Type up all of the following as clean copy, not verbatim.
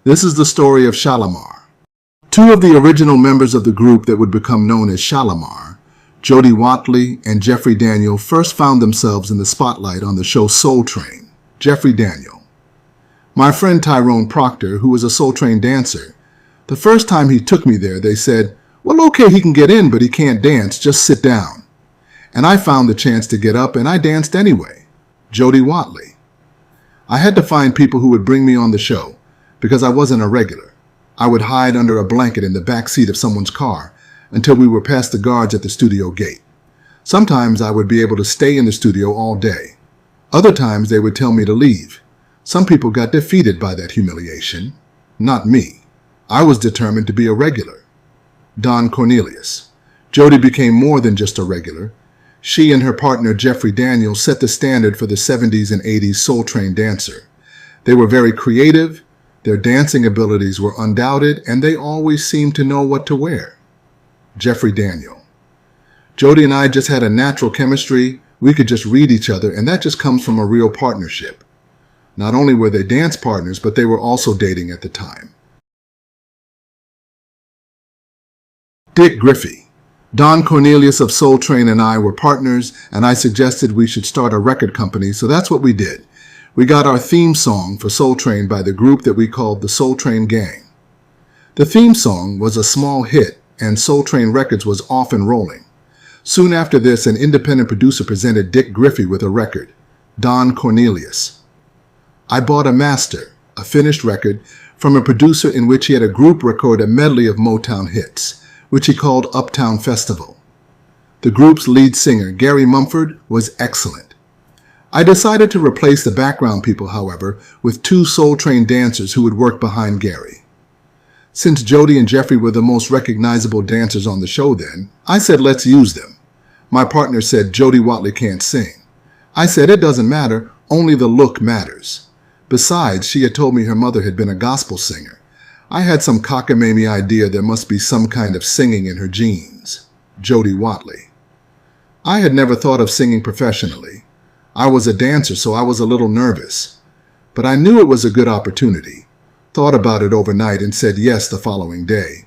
This is the story of Shalamar. Two of the original members of the group that would become known as Shalamar, Jody Watley and Jeffrey Daniel, first found themselves in the spotlight on the show Soul Train. Jeffrey Daniel. My friend Tyrone Proctor, who was a Soul Train dancer, the first time he took me there, they said, "Well, okay, he can get in, but he can't dance, just sit down." And I found the chance to get up, and I danced anyway. Jody Watley. I had to find people who would bring me on the show, because I wasn't a regular. I would hide under a blanket in the back seat of someone's car until we were past the guards at the studio gate. Sometimes I would be able to stay in the studio all day. Other times they would tell me to leave. Some people got defeated by that humiliation. Not me. I was determined to be a regular. Don Cornelius. Jody became more than just a regular. She and her partner Jeffrey Daniel set the standard for the 70s and 80s Soul Train dancer. They were very creative, their dancing abilities were undoubted, and they always seemed to know what to wear. Jeffrey Daniel. Jody and I just had a natural chemistry. We could just read each other, and that just comes from a real partnership. Not only were they dance partners, but they were also dating at the time. Dick Griffey. Don Cornelius of Soul Train and I were partners, and I suggested we should start a record company, so that's what we did. We got our theme song for Soul Train by the group that we called the Soul Train Gang. The theme song was a small hit, and Soul Train Records was off and rolling. Soon after this, an independent producer presented Dick Griffey with a record, Don Cornelius. I bought a master, a finished record, from a producer in which he had a group record a medley of Motown hits, which he called Uptown Festival. The group's lead singer, Gary Mumford, was excellent. I decided to replace the background people, however, with two Soul Train dancers who would work behind Gary. Since Jody and Jeffrey were the most recognizable dancers on the show then, I said let's use them. My partner said Jody Watley can't sing. I said it doesn't matter, only the look matters. Besides, she had told me her mother had been a gospel singer. I had some cockamamie idea there must be some kind of singing in her genes. Jody Watley. I had never thought of singing professionally. I was a dancer, so I was a little nervous. But I knew it was a good opportunity. Thought about it overnight and said yes the following day.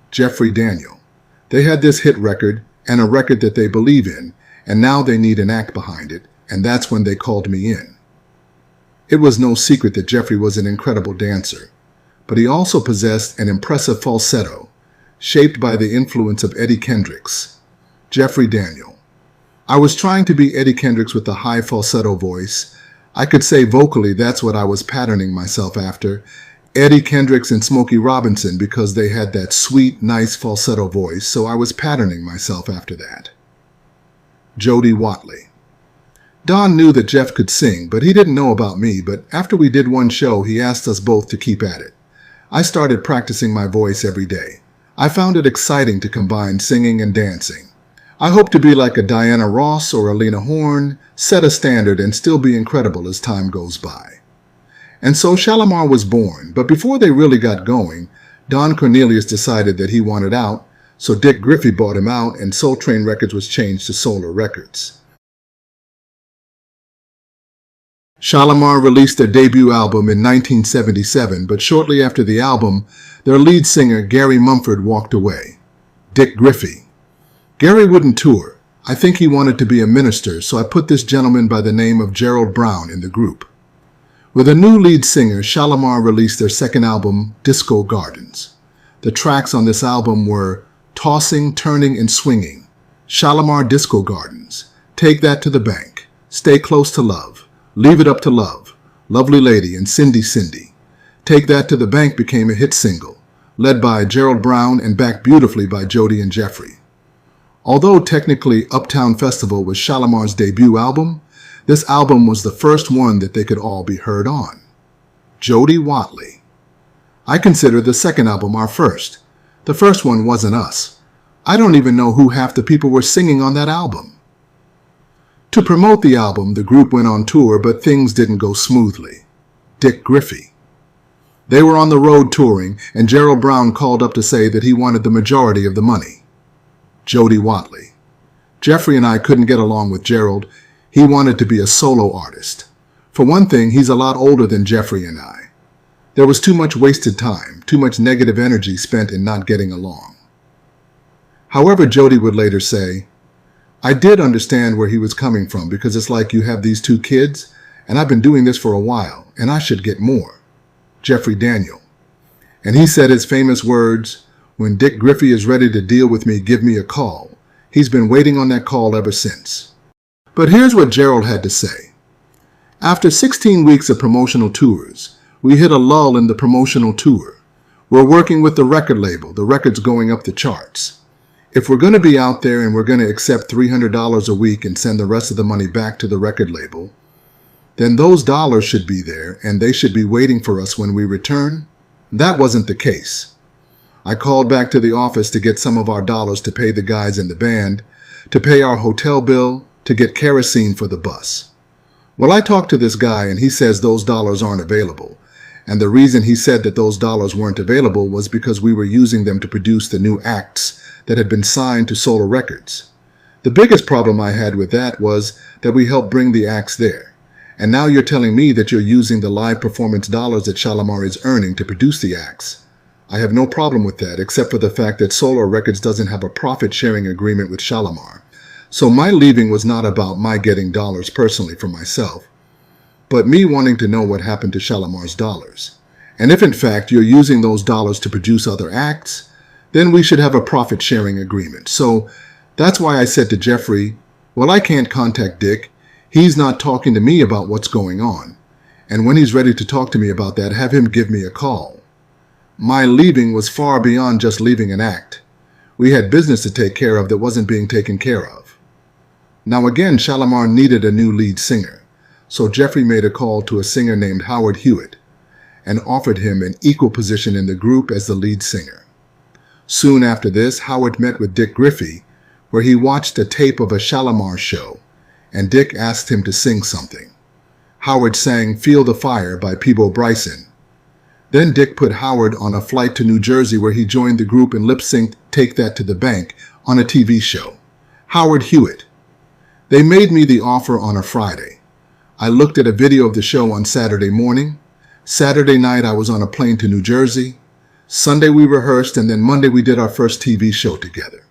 Jeffrey Daniel. They had this hit record and a record that they believe in, and now they need an act behind it, and that's when they called me in. It was no secret that Jeffrey was an incredible dancer, but he also possessed an impressive falsetto, shaped by the influence of Eddie Kendricks. Jeffrey Daniel. I was trying to be Eddie Kendricks with a high falsetto voice. I could say vocally that's what I was patterning myself after, Eddie Kendricks and Smokey Robinson, because they had that sweet, nice falsetto voice, so I was patterning myself after that. Jody Watley. Don knew that Jeff could sing, but he didn't know about me, but after we did one show, he asked us both to keep at it. I started practicing my voice every day. I found it exciting to combine singing and dancing. I hope to be like a Diana Ross or a Lena Horne, set a standard and still be incredible as time goes by. And so Shalamar was born, but before they really got going, Don Cornelius decided that he wanted out, so Dick Griffey bought him out and Soul Train Records was changed to Solar Records. Shalamar released their debut album in 1977, but shortly after the album, their lead singer Gary Mumford walked away. Dick Griffey. Gary wouldn't tour. I think he wanted to be a minister, so I put this gentleman by the name of Gerald Brown in the group. With a new lead singer, Shalamar released their second album, Disco Gardens. The tracks on this album were Tossing, Turning, and Swinging, Shalamar Disco Gardens, Take That to the Bank, Stay Close to Love, Leave It Up to Love, Lovely Lady, and Cindy Cindy. Take That to the Bank became a hit single, led by Gerald Brown and backed beautifully by Jody and Jeffrey. Although technically Uptown Festival was Shalamar's debut album, this album was the first one that they could all be heard on. Jody Watley. I consider the second album our first. The first one wasn't us. I don't even know who half the people were singing on that album. To promote the album, the group went on tour, but things didn't go smoothly. Dick Griffey. They were on the road touring, and Gerald Brown called up to say that he wanted the majority of the money. Jody Watley. Jeffrey and I couldn't get along with Gerald. He wanted to be a solo artist. For one thing, he's a lot older than Jeffrey and I. There was too much wasted time, too much negative energy spent in not getting along. However, Jody would later say, I did understand where he was coming from because it's like you have these two kids, and I've been doing this for a while, and I should get more. Jeffrey Daniel. And he said his famous words, when Dick Griffey is ready to deal with me, give me a call. He's been waiting on that call ever since. But here's what Gerald had to say. After 16 weeks of promotional tours, we hit a lull in the promotional tour. We're working with the record label, the record's going up the charts. If we're going to be out there and we're going to accept $300 a week and send the rest of the money back to the record label, then those dollars should be there and they should be waiting for us when we return. That wasn't the case. I called back to the office to get some of our dollars to pay the guys in the band, to pay our hotel bill, to get kerosene for the bus. Well, I talked to this guy and he says those dollars aren't available. And the reason he said that those dollars weren't available was because we were using them to produce the new acts that had been signed to Solar Records. The biggest problem I had with that was that we helped bring the acts there. And now you're telling me that you're using the live performance dollars that Shalamar is earning to produce the acts. I have no problem with that, except for the fact that Solar Records doesn't have a profit-sharing agreement with Shalamar. So my leaving was not about my getting dollars personally for myself, but me wanting to know what happened to Shalamar's dollars. And if in fact you're using those dollars to produce other acts, then we should have a profit-sharing agreement. So that's why I said to Jeffrey, well, I can't contact Dick. He's not talking to me about what's going on. And when he's ready to talk to me about that, have him give me a call. My leaving was far beyond just leaving an act. We had business to take care of that wasn't being taken care of. Now again, Shalamar needed a new lead singer. So Jeffrey made a call to a singer named Howard Hewett and offered him an equal position in the group as the lead singer. Soon after this, Howard met with Dick Griffey, where he watched a tape of a Shalamar show, and Dick asked him to sing something. Howard sang Feel the Fire by Peabo Bryson. Then Dick put Howard on a flight to New Jersey where he joined the group and lip-synced Take That to the Bank on a TV show. Howard Hewett. They made me the offer on a Friday. I looked at a video of the show on Saturday morning. Saturday night I was on a plane to New Jersey. Sunday we rehearsed, and then Monday we did our first TV show together.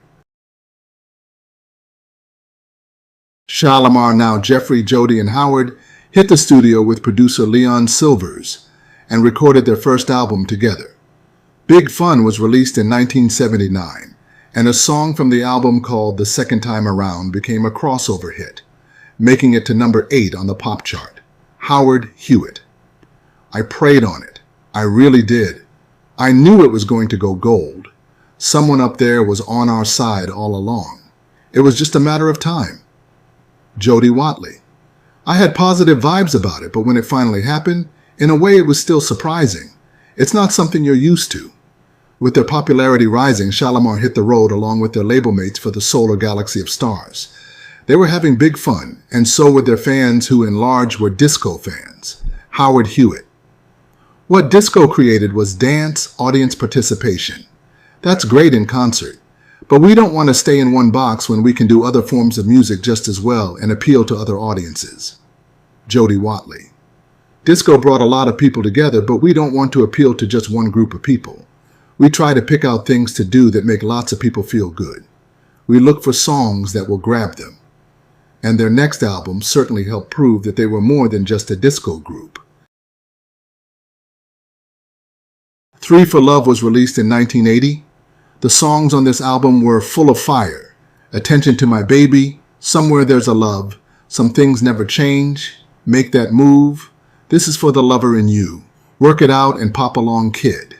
Shalamar, now Jeffrey, Jody, and Howard, hit the studio with producer Leon Sylvers and recorded their first album together. Big Fun was released in 1979, and a song from the album called The Second Time Around became a crossover hit, making it to number 8 on the pop chart. Howard Hewett. I prayed on it. I really did. I knew it was going to go gold. Someone up there was on our side all along. It was just a matter of time. Jody Watley. I had positive vibes about it, but when it finally happened, in a way it was still surprising. It's not something you're used to. With their popularity rising, Shalamar hit the road along with their label mates for the solar galaxy of stars. They were having big fun, and so were their fans who in large were disco fans. Howard Hewett. What disco created was dance audience participation. That's great in concert, but we don't want to stay in one box when we can do other forms of music just as well and appeal to other audiences. Jody Watley. Disco brought a lot of people together, but we don't want to appeal to just one group of people. We try to pick out things to do that make lots of people feel good. We look for songs that will grab them. And their next album certainly helped prove that they were more than just a disco group. 3 for Love was released in 1980. The songs on this album were Full of Fire, Attention to My Baby, Somewhere There's a Love, Some Things Never Change, Make That Move, This Is for the Lover in You, Work It Out, and Pop Along Kid.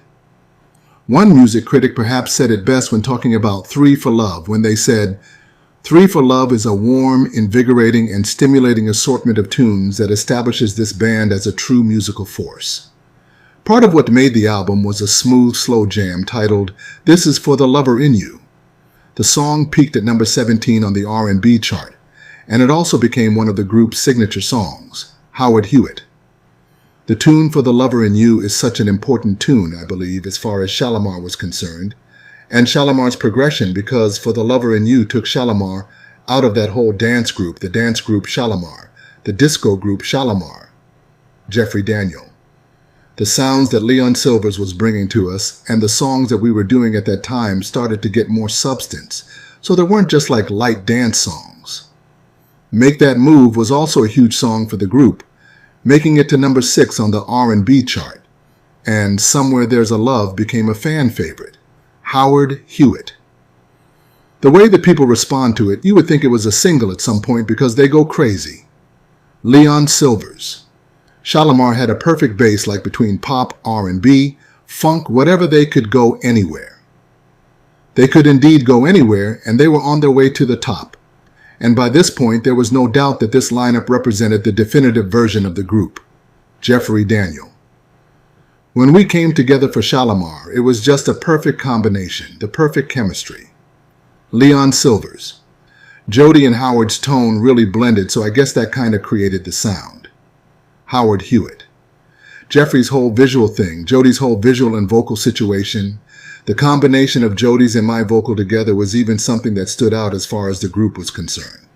One music critic perhaps said it best when talking about 3 for Love when they said, 3 for Love is a warm, invigorating, and stimulating assortment of tunes that establishes this band as a true musical force. Part of what made the album was a smooth, slow jam titled This Is for the Lover in You. The song peaked at number 17 on the R&B chart, and it also became one of the group's signature songs, Howard Hewett. The tune For the Lover in You is such an important tune, I believe, as far as Shalamar was concerned, and Shalamar's progression, because For the Lover in You took Shalamar out of that whole dance group, the dance group Shalamar, the disco group Shalamar. Jeffrey Daniel. The sounds that Leon Sylvers was bringing to us and the songs that we were doing at that time started to get more substance, so they weren't just like light dance songs. Make That Move was also a huge song for the group, making it to number 6 on the R&B chart, and Somewhere There's a Love became a fan favorite. Howard Hewett. The way that people respond to it, you would think it was a single at some point because they go crazy. Leon Sylvers. Shalamar had a perfect bass like between pop, R&B, funk, whatever. They could go anywhere. They could indeed go anywhere, and they were on their way to the top. And by this point, there was no doubt that this lineup represented the definitive version of the group. Jeffrey Daniel. When we came together for Shalamar, it was just a perfect combination, the perfect chemistry. Leon Sylvers. Jody and Howard's tone really blended, so I guess that kind of created the sound. Howard Hewett. Jeffrey's whole visual thing, Jody's whole visual and vocal situation, the combination of Jody's and my vocal together was even something that stood out as far as the group was concerned.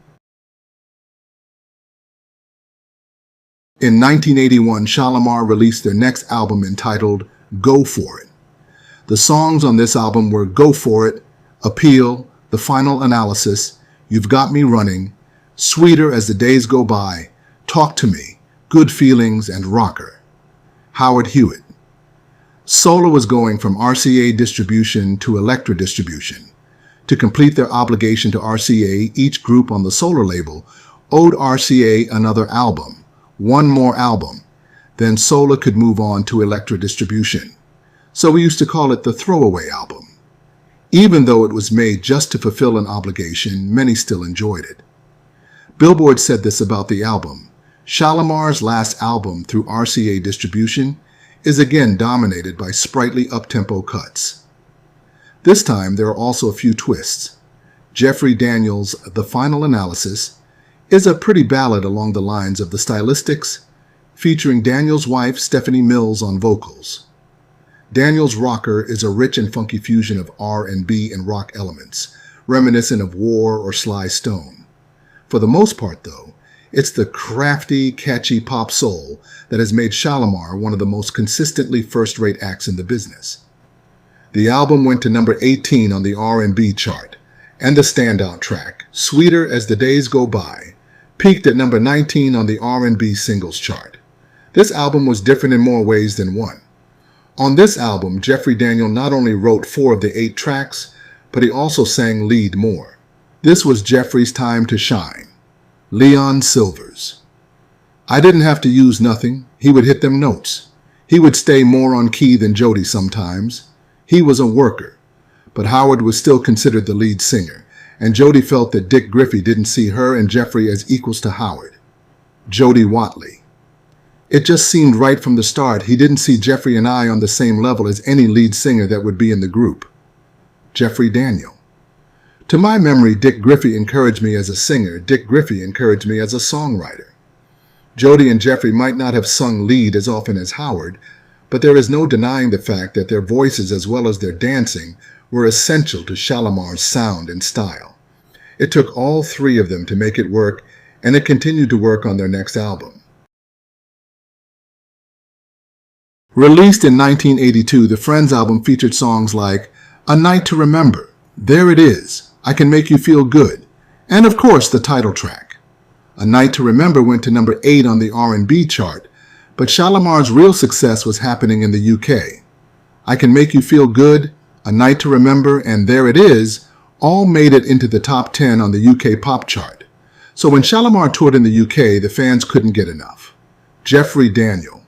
In 1981, Shalamar released their next album entitled Go For It. The songs on this album were Go For It, Appeal, The Final Analysis, You've Got Me Running, Sweeter As the Days Go By, Talk to Me, Good Feelings, and Rocker. Howard Hewett. Solar was going from RCA distribution to Elektra distribution. To complete their obligation to RCA, each group on the Solar label owed RCA another album, one more album. Then Solar could move on to Elektra distribution. So we used to call it the throwaway album. Even though it was made just to fulfill an obligation, many still enjoyed it. Billboard said this about the album. Shalamar's last album through RCA distribution is again dominated by sprightly up-tempo cuts. This time there are also a few twists. Jeffrey Daniels' The Final Analysis is a pretty ballad along the lines of the Stylistics, featuring Daniels' wife Stephanie Mills on vocals. Daniels' Rocker is a rich and funky fusion of R&B and rock elements, reminiscent of War or Sly Stone. For the most part, though, it's the crafty, catchy pop soul that has made Shalamar one of the most consistently first-rate acts in the business. The album went to number 18 on the R&B chart, and the standout track, Sweeter As the Days Go By, peaked at number 19 on the R&B singles chart. This album was different in more ways than one. On this album, Jeffrey Daniel not only wrote 4 of the 8 tracks, but he also sang lead more. This was Jeffrey's time to shine. Leon Sylvers. I didn't have to use nothing. He would hit them notes. He would stay more on key than Jody sometimes. He was a worker. But Howard was still considered the lead singer, and Jody felt that Dick Griffey didn't see her and Jeffrey as equals to Howard. Jody Watley. It just seemed right from the start he didn't see Jeffrey and I on the same level as any lead singer that would be in the group. Jeffrey Daniel. To my memory, Dick Griffey encouraged me as a singer. Dick Griffey encouraged me as a songwriter. Jody and Jeffrey might not have sung lead as often as Howard, but there is no denying the fact that their voices as well as their dancing were essential to Shalamar's sound and style. It took all 3 of them to make it work, and it continued to work on their next album. Released in 1982, the Friends album featured songs like A Night to Remember, There It Is, I Can Make You Feel Good, and of course the title track. A Night to Remember went to number 8 on the R&B chart, but Shalamar's real success was happening in the UK. I Can Make You Feel Good, A Night to Remember, and There It Is all made it into the top 10 on the UK pop chart. So when Shalamar toured in the UK, the fans couldn't get enough. Jeffrey Daniel.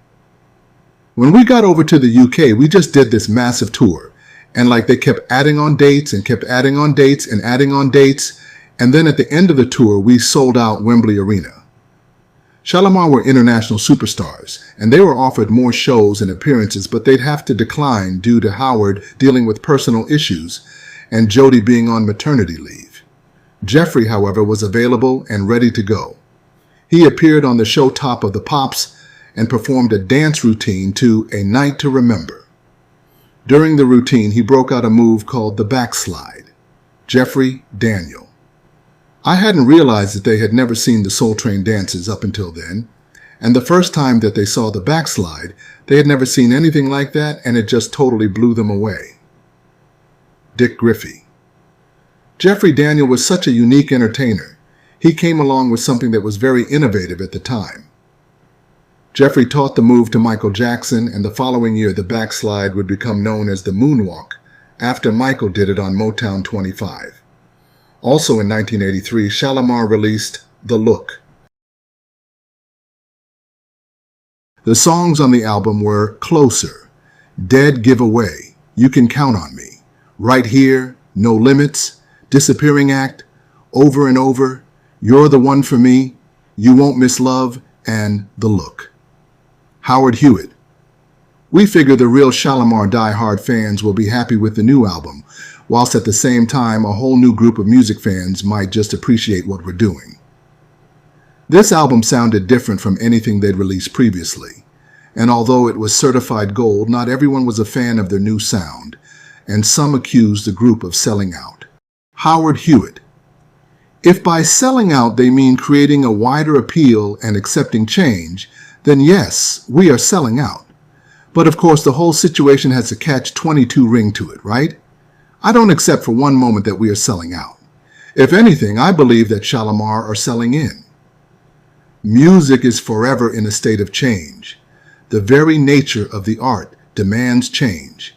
When we got over to the UK, we just did this massive tour. And like they kept adding on dates and kept adding on dates and adding on dates. And then at the end of the tour, we sold out Wembley Arena. Shalamar were international superstars, and they were offered more shows and appearances, but they'd have to decline due to Howard dealing with personal issues and Jody being on maternity leave. Jeffrey, however, was available and ready to go. He appeared on the show Top of the Pops and performed a dance routine to A Night to Remember. During the routine, he broke out a move called the backslide. Jeffrey Daniel. I hadn't realized that they had never seen the Soul Train dances up until then, And the first time that they saw the backslide, they had never seen anything like that, and it just totally blew them away. Dick Griffey. Jeffrey Daniel was such a unique entertainer. He came along with something that was very innovative at the time. Jeffrey taught the move to Michael Jackson, and the following year the backslide would become known as the moonwalk, after Michael did it on Motown 25. Also in 1983, Shalamar released The Look. The songs on the album were Closer, Dead Giveaway, You Can Count on Me, Right Here, No Limits, Disappearing Act, Over and Over, You're the One for Me, You Won't Miss Love, and The Look. Howard Hewett. We figure the real Shalamar die-hard fans will be happy with the new album, whilst at the same time a whole new group of music fans might just appreciate what we're doing. This album sounded different from anything they'd released previously, and although it was certified gold, not everyone was a fan of their new sound, and some accused the group of selling out. Howard Hewett. If by selling out they mean creating a wider appeal and accepting change, then yes, we are selling out. But of course the whole situation has a catch-22 ring to it, right? I don't accept for one moment that we are selling out. If anything, I believe that Shalamar are selling in. Music is forever in a state of change. The very nature of the art demands change,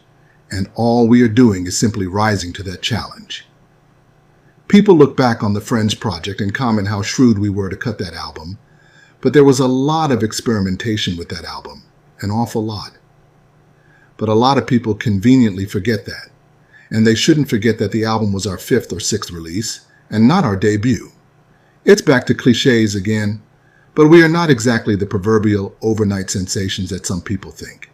and all we are doing is simply rising to that challenge. People look back on the Friends project and comment how shrewd we were to cut that album, but there was a lot of experimentation with that album, an awful lot. But a lot of people conveniently forget that, and they shouldn't forget that the album was our 5th or 6th release, and not our debut. It's back to cliches again, but we are not exactly the proverbial overnight sensations that some people think.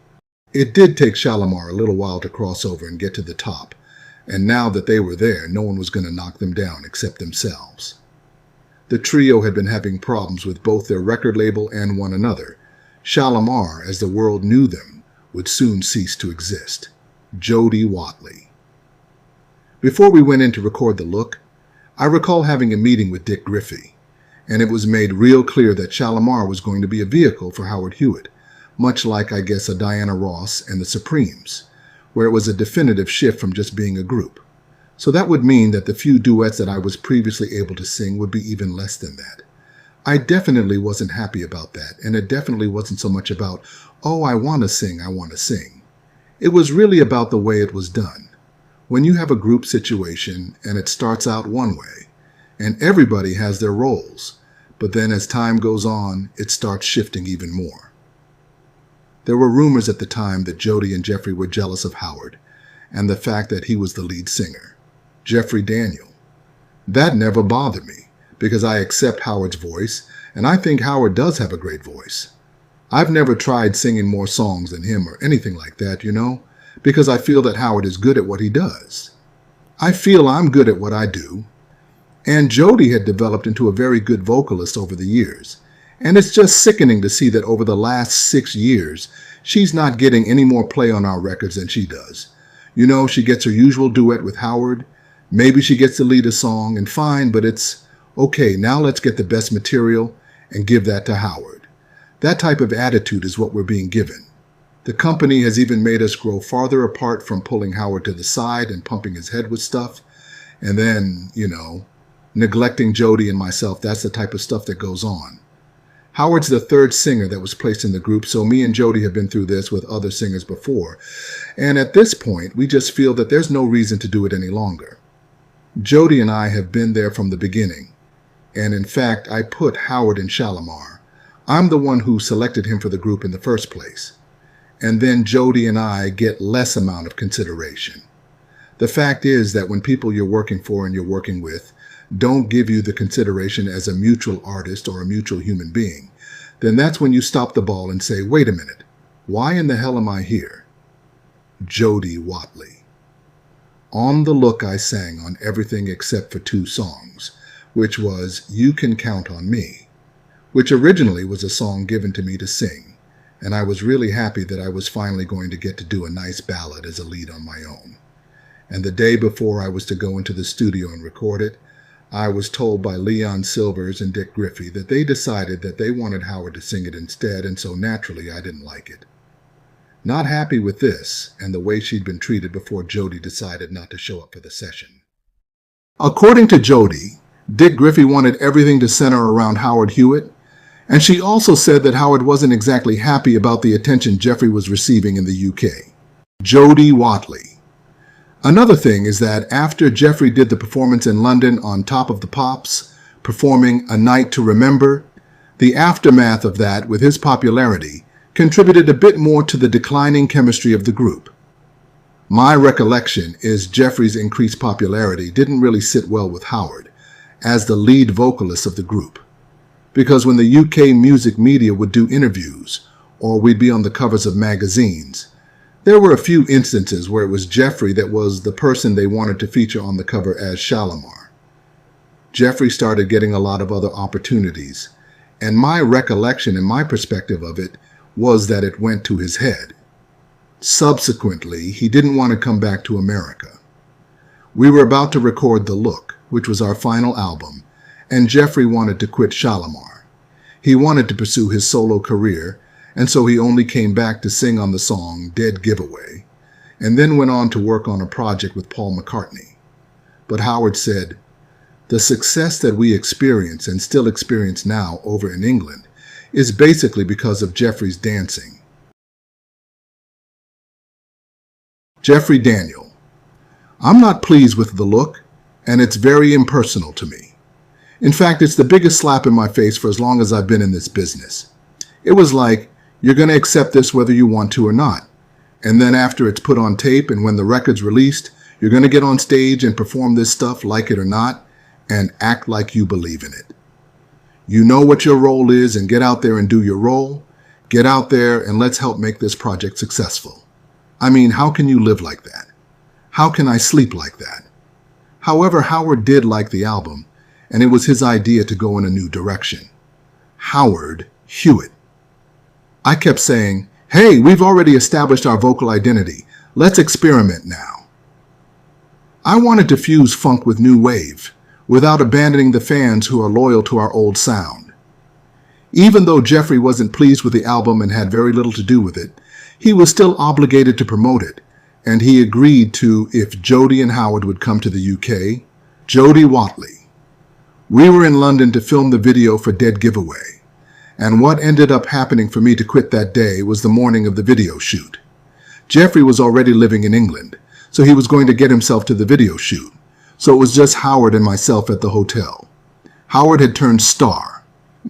It did take Shalamar a little while to cross over and get to the top, and now that they were there, no one was going to knock them down except themselves. The trio had been having problems with both their record label and one another. Shalamar, as the world knew them, would soon cease to exist. Jody Watley. Before we went in to record The Look, I recall having a meeting with Dick Griffey, and it was made real clear that Shalamar was going to be a vehicle for Howard Hewett, much like, I guess, a Diana Ross and the Supremes, where it was a definitive shift from just being a group. So that would mean that the few duets that I was previously able to sing would be even less than that. I definitely wasn't happy about that, and it definitely wasn't so much about, oh, I want to sing, I want to sing. It was really about the way it was done. When you have a group situation and it starts out one way, and everybody has their roles, but then as time goes on, it starts shifting even more. There were rumors at the time that Jody and Jeffrey were jealous of Howard, and the fact that he was the lead singer, Jeffrey Daniel. That never bothered me, because I accept Howard's voice, and I think Howard does have a great voice. I've never tried singing more songs than him or anything like that, because I feel that Howard is good at what he does. I feel I'm good at what I do, and Jody had developed into a very good vocalist over the years, and it's just sickening to see that over the last 6 years, she's not getting any more play on our records than she does. She gets her usual duet with Howard, maybe she gets to lead a song, and fine, but it's, okay, now let's get the best material and give that to Howard. That type of attitude is what we're being given. The company has even made us grow farther apart from pulling Howard to the side and pumping his head with stuff, and then, neglecting Jody and myself. That's the type of stuff that goes on. Howard's the 3rd singer that was placed in the group, so me and Jody have been through this with other singers before, and at this point, we just feel that there's no reason to do it any longer. Jody and I have been there from the beginning, and in fact, I put Howard in Shalamar. I'm the one who selected him for the group in the first place, and then Jody and I get less amount of consideration. The fact is that when people you're working for and you're working with don't give you the consideration as a mutual artist or a mutual human being, then that's when you stop the ball and say, wait a minute, why in the hell am I here? Jody Watley. On The Look, I sang on everything except for 2 songs, which was You Can Count on Me, which originally was a song given to me to sing, and I was really happy that I was finally going to get to do a nice ballad as a lead on my own. And the day before I was to go into the studio and record it, I was told by Leon Sylvers and Dick Griffey that they decided that they wanted Howard to sing it instead, and so naturally I didn't like it. Not happy with this and the way she'd been treated before Jody decided not to show up for the session. According to Jody, Dick Griffey wanted everything to center around Howard Hewett, and she also said that Howard wasn't exactly happy about the attention Jeffrey was receiving in the UK. Jody Watley. Another thing is that after Jeffrey did the performance in London on Top of the Pops, performing A Night to Remember, the aftermath of that with his popularity contributed a bit more to the declining chemistry of the group. My recollection is Jeffrey's increased popularity didn't really sit well with Howard as the lead vocalist of the group, because when the UK music media would do interviews or we'd be on the covers of magazines, there were a few instances where it was Jeffrey that was the person they wanted to feature on the cover as Shalamar. Jeffrey started getting a lot of other opportunities, and my recollection and my perspective of it was that it went to his head. Subsequently, he didn't want to come back to America. We were about to record The Look, which was our final album, and Jeffrey wanted to quit Shalamar. He wanted to pursue his solo career, and so he only came back to sing on the song Dead Giveaway, and then went on to work on a project with Paul McCartney. But Howard said, "The success that we experience and still experience now over in England is basically because of Jeffrey's dancing." Jeffrey Daniel. I'm not pleased with The Look, and it's very impersonal to me. In fact, it's the biggest slap in my face for as long as I've been in this business. It was like, you're going to accept this whether you want to or not. And then after it's put on tape and when the record's released, you're going to get on stage and perform this stuff like it or not, and act like you believe in it. You know what your role is and get out there and do your role. Get out there and let's help make this project successful. I mean, how can you live like that? How can I sleep like that? However, Howard did like the album, and it was his idea to go in a new direction. Howard Hewett. I kept saying, hey, we've already established our vocal identity. Let's experiment now. I wanted to fuse funk with new wave, without abandoning the fans who are loyal to our old sound. Even though Jeffrey wasn't pleased with the album and had very little to do with it, he was still obligated to promote it, and he agreed to if Jody and Howard would come to the UK. Jody Watley. We were in London to film the video for Dead Giveaway, and what ended up happening for me to quit that day was the morning of the video shoot. Jeffrey was already living in England, so he was going to get himself to the video shoot, so it was just Howard and myself at the hotel. Howard had turned star.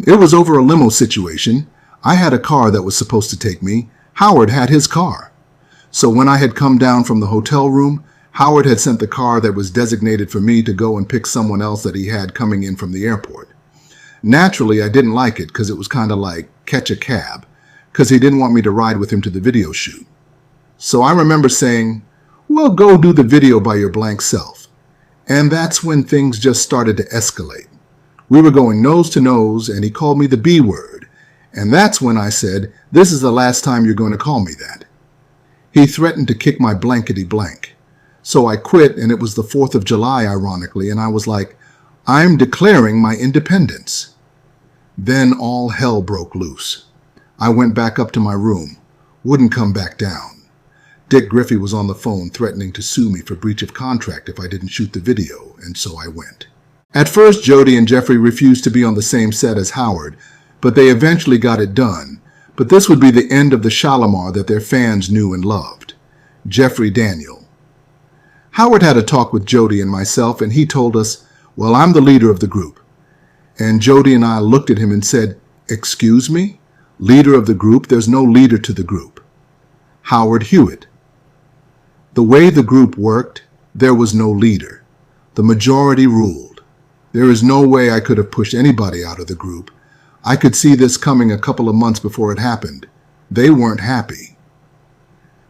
It was over a limo situation. I had a car that was supposed to take me. Howard had his car. So when I had come down from the hotel room, Howard had sent the car that was designated for me to go and pick someone else that he had coming in from the airport. Naturally, I didn't like it because it was kind of like catch a cab, because he didn't want me to ride with him to the video shoot. So I remember saying, well, go do the video by your blank self. And that's when things just started to escalate. We were going nose to nose, and he called me the B word. And that's when I said, this is the last time you're going to call me that. He threatened to kick my blankety blank. So I quit, and it was the 4th of July, ironically, and I was like, I'm declaring my independence. Then all hell broke loose. I went back up to my room, wouldn't come back down. Dick Griffey was on the phone threatening to sue me for breach of contract if I didn't shoot the video, and so I went. At first, Jody and Jeffrey refused to be on the same set as Howard, but they eventually got it done. But this would be the end of the Shalamar that their fans knew and loved. Jeffrey Daniel. Howard had a talk with Jody and myself, and he told us, well, I'm the leader of the group. And Jody and I looked at him and said, excuse me? Leader of the group? There's no leader to the group. Howard Hewett. The way the group worked, there was no leader. The majority ruled. There is no way I could have pushed anybody out of the group. I could see this coming a couple of months before it happened. They weren't happy.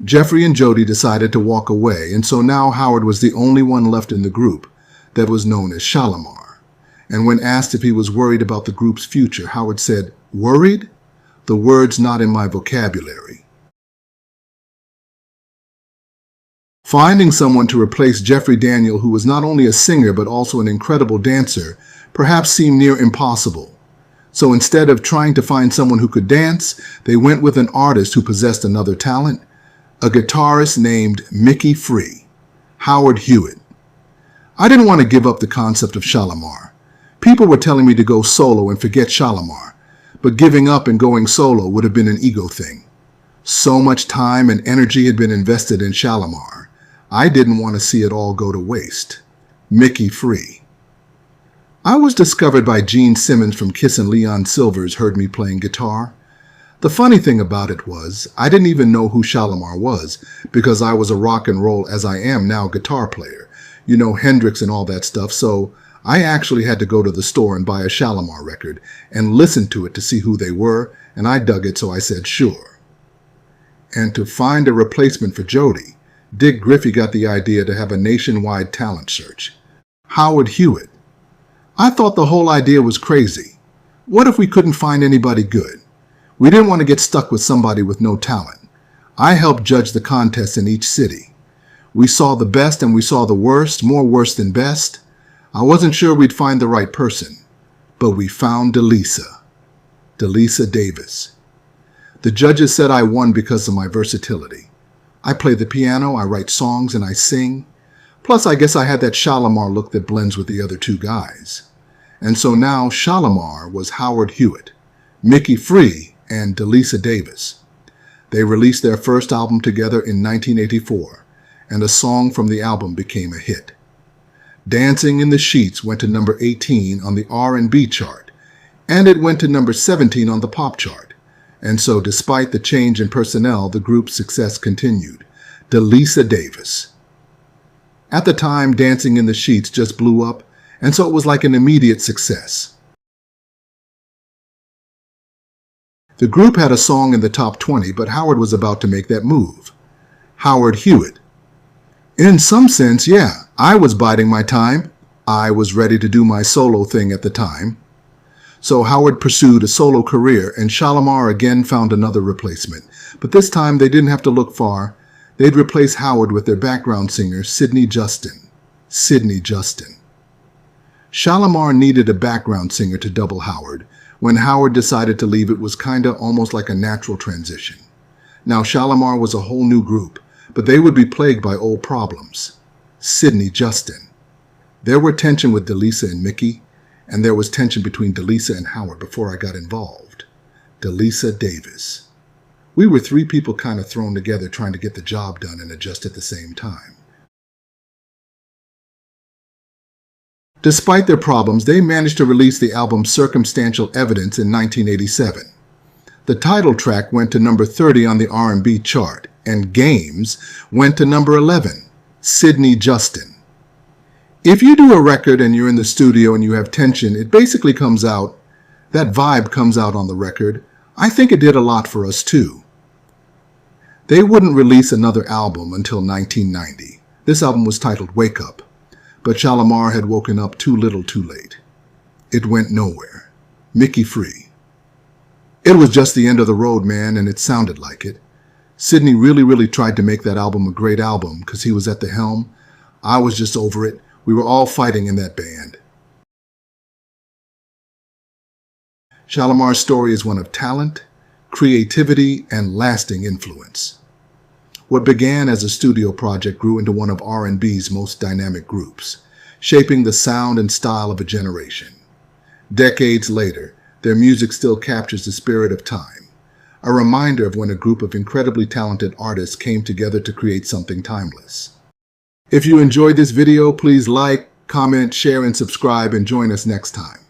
Jeffrey and Jody decided to walk away, and so now Howard was the only one left in the group that was known as Shalamar. And when asked if he was worried about the group's future, Howard said, worried? The word's not in my vocabulary. Finding someone to replace Jeffrey Daniel, who was not only a singer but also an incredible dancer, perhaps seemed near impossible. So instead of trying to find someone who could dance, they went with an artist who possessed another talent, a guitarist named Mickey Free, Howard Hewett. I didn't want to give up the concept of Shalamar. People were telling me to go solo and forget Shalamar, but giving up and going solo would have been an ego thing. So much time and energy had been invested in Shalamar. I didn't want to see it all go to waste. Mickey Free. I was discovered by Gene Simmons from Kiss, and Leon Sylvers heard me playing guitar. The funny thing about it was, I didn't even know who Shalamar was, because I was a rock and roll, as I am now, guitar player. You know, Hendrix and all that stuff, so I actually had to go to the store and buy a Shalamar record and listen to it to see who they were, and I dug it, so I said sure. And to find a replacement for Jody, Dick Griffey got the idea to have a nationwide talent search. Howard Hewett. I thought the whole idea was crazy. What if we couldn't find anybody good? We didn't want to get stuck with somebody with no talent. I helped judge the contest in each city. We saw the best and we saw the worst, more worse than best. I wasn't sure we'd find the right person, but we found Delisa Davis. The judges said I won because of my versatility. I play the piano, I write songs, and I sing. Plus, I guess I had that Shalamar look that blends with the other two guys. And so now Shalamar was Howard Hewett, Mickey Free, and Delisa Davis. They released their first album together in 1984, and a song from the album became a hit. Dancing in the Sheets went to number 18 on the R&B chart, and it went to number 17 on the pop chart. And so despite the change in personnel, the group's success continued. Delisa Davis. At the time, Dancing in the Sheets just blew up, and so it was like an immediate success. The group had a song in the top 20, but Howard was about to make that move. Howard Hewett. In some sense, yeah, I was biding my time. I was ready to do my solo thing at the time. So Howard pursued a solo career, and Shalamar again found another replacement. But this time they didn't have to look far. They'd replace Howard with their background singer, Sidney Justin. Shalamar needed a background singer to double Howard. When Howard decided to leave, it was kinda almost like a natural transition. Now Shalamar was a whole new group, but they would be plagued by old problems. Sidney Justin. There were tension with Delisa and Mickey, and there was tension between Delisa and Howard before I got involved. Delisa Davis. We were three people kind of thrown together trying to get the job done and adjust at the same time. Despite their problems, they managed to release the album Circumstantial Evidence in 1987. The title track went to number 30 on the R&B chart, and Games went to number 11, Sidney Justin. If you do a record and you're in the studio and you have tension, it basically comes out, that vibe comes out on the record. I think it did a lot for us too. They wouldn't release another album until 1990. This album was titled Wake Up, but Shalamar had woken up too little too late. It went nowhere. Mickey Free. It was just the end of the road, man, and it sounded like it. Sidney really tried to make that album a great album because he was at the helm. I was just over it. We were all fighting in that band. Shalamar's story is one of talent, creativity, and lasting influence. What began as a studio project grew into one of R&B's most dynamic groups, shaping the sound and style of a generation. Decades later, their music still captures the spirit of time, a reminder of when a group of incredibly talented artists came together to create something timeless. If you enjoyed this video, please like, comment, share, and subscribe, and join us next time.